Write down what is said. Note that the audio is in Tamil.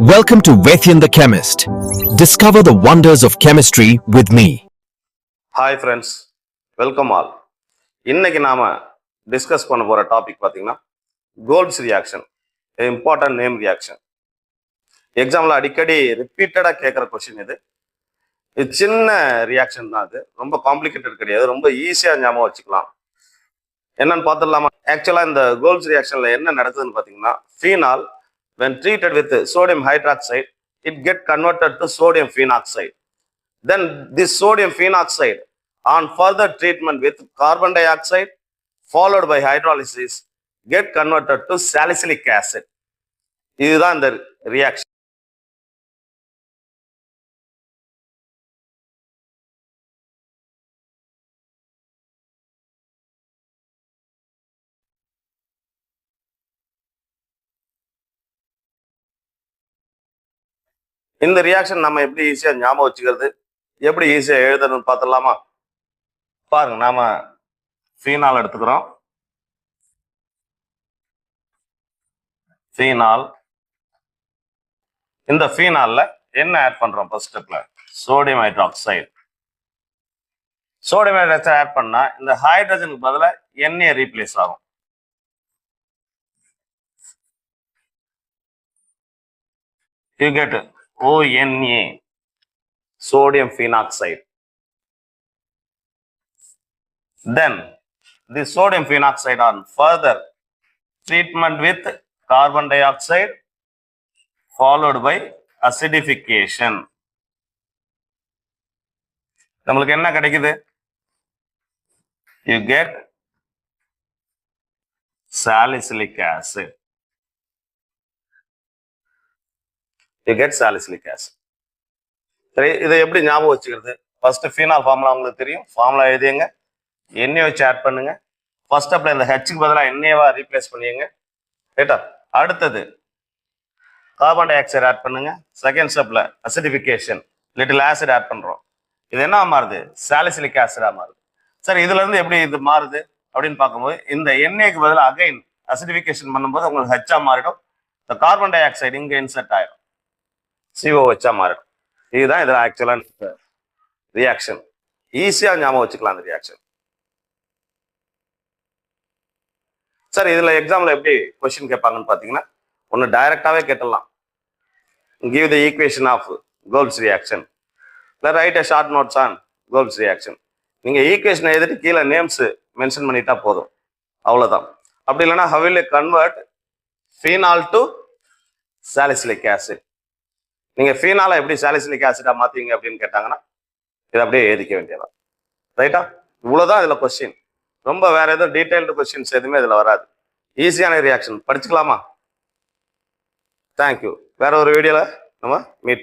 Welcome to Vaithyan the Chemist. Discover the wonders of chemistry with me. Hi friends, welcome all. இன்னைக்கு நாம டிஸ்கஸ் பண்ண போற டாபிக் பாத்தீங்கன்னா golds reaction, important name reaction. எக்ஸாம்ல அடிக்கடி ரிப்பீட்டடா கேட்குற கொஸ்டின் இது. இது சின்ன ரியாக்ஷன் தான், அது ரொம்ப காம்ப்ளிகேட்டட் கிடையாது, ரொம்ப ஈஸியா ஞாபகம் வச்சுக்கலாம். என்னன்னு பார்த்துடலாமா? ஆக்சுவலா இந்த கோல்ட்ஸ் ரியாக்ஷன்ல என்ன நடக்குதுன்னு பாத்தீங்கன்னா, phenol when treated with sodium hydroxide, it get converted to sodium phenoxide. Then this sodium phenoxide, on further treatment with carbon dioxide followed by hydrolysis, get converted to salicylic acid. இதுதான் இந்த ரியாக்ஷன். இந்த ரியாக்ஷன் நம்ம எப்படி ஈஸியா ஞாபகம் வச்சுக்கிறது, எப்படி ஈஸியா எழுதணும்னு பார்த்துடலாமா? பாருங்க, நாம ஃபீனால் எடுத்துக்கிறோம். ஃபீனால், இந்த ஃபீனால்ல என்ன ஆட் பண்றோம்? ஃபர்ஸ்ட் ஸ்டெப்ல sodium hydroxide. Sodium hydroxide add பண்ணா இந்த ஹைட்ரஜனுக்கு பதிலா Na ரீப்ளேஸ் ஆகும். You get ONA, sodium phenoxide. Then the sodium phenoxide on further treatment with carbon dioxide followed by acidification. நம்மளுக்கு என்ன கிடைக்குது? You get salicylic acid. You get salicylic acid. சரி, இதை எப்படி ஞாபகம் வச்சுக்கிறது? ஃபர்ஸ்ட் ஃபீனால் ஃபார்முலா உங்களுக்கு தெரியும், ஃபார்முலா எழுதிங்க, எண்ணெய் வச்சு ஆட் பண்ணுங்க. ஃபர்ஸ்ட் ஸ்டெப்ல இந்த ஹெச்சுக்கு பதிலாக எண்ணெயவா ரீப்ளேஸ் பண்ணிங்க, ரைட்டா? அடுத்தது கார்பன் டை ஆக்சைடு ஆட் பண்ணுங்க. செகண்ட் ஸ்டெப்ல அசிடிஃபிகேஷன், லிட்டில் ஆசிட் ஆட் பண்றோம். இது என்ன மாறுது? சாலிசிலிக் ஆசிடா மாறுது. சரி, இதுல இருந்து எப்படி இது மாறுது அப்படின்னு பார்க்கும்போது, இந்த எண்ணெய்க்கு பதிலாக அகைன் அசிடிஃபிகேஷன் பண்ணும்போது உங்களுக்கு ஹெச்சா மாறிடும். இந்த கார்பன் டை ஆக்சைடு இங்க இன்செர்ட் ஆயிடும், CO வச்சா மாறிடும். இதுதான் இதுல ஆக்சுவலான ரியாக்ஷன். ஈஸியா ஞாபகம் வச்சுக்கலாம் அந்த ரியாக்ஷன். சார், இதுல எக்ஸாம்ல எப்படி கொஸ்டின் கேட்பாங்கன்னு பாத்தீங்கன்னா, ஒன்னு டைரக்டாவே கேட்டலாம், give the equation of Kolbe's reaction, இல்லை write a short notes on Kolbe's reaction. நீங்க ஈக்குவேஷன் எழுதிட்டு கீழே நேம்ஸ் மென்ஷன் பண்ணிட்டா போதும், அவ்வளவுதான். அப்படி இல்லைன்னா how will you convert phenol to salicylic acid? நீங்க ஃபீனால எப்படி சாலிசிலிக் ஆசிடா மாத்தீங்க அப்படின்னு கேட்டாங்கன்னா இதை அப்படியே எழுதிக்க வேண்டியதான், ரைட்டா? இவ்வளவுதான் இதுல கொஸ்டின். ரொம்ப வேற எதுவும் டீடைல்டு கொஸ்டின்ஸ் எதுவுமே இதுல வராது. ஈஸியான ரியாக்ஷன் படிச்சுக்கலாமா? தேங்க்யூ. வேற ஒரு வீடியோல நம்ம மீட்